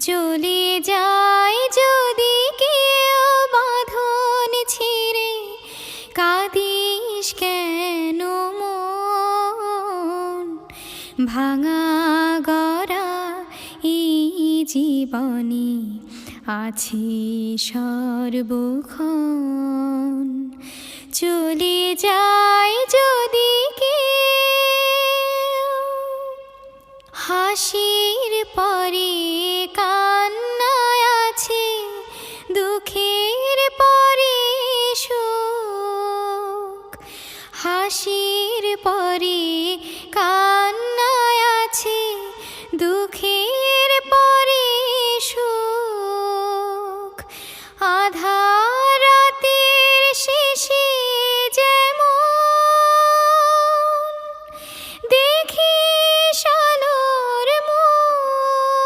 চলে যায় যদি কেউ বাঁধন ছিঁড়ে, কাঁদিস কেন মন? ভাঙা গড়া এই জীবনে আছি সর্বক্ষণ। চলে যায় যদি কেউ হাসির পর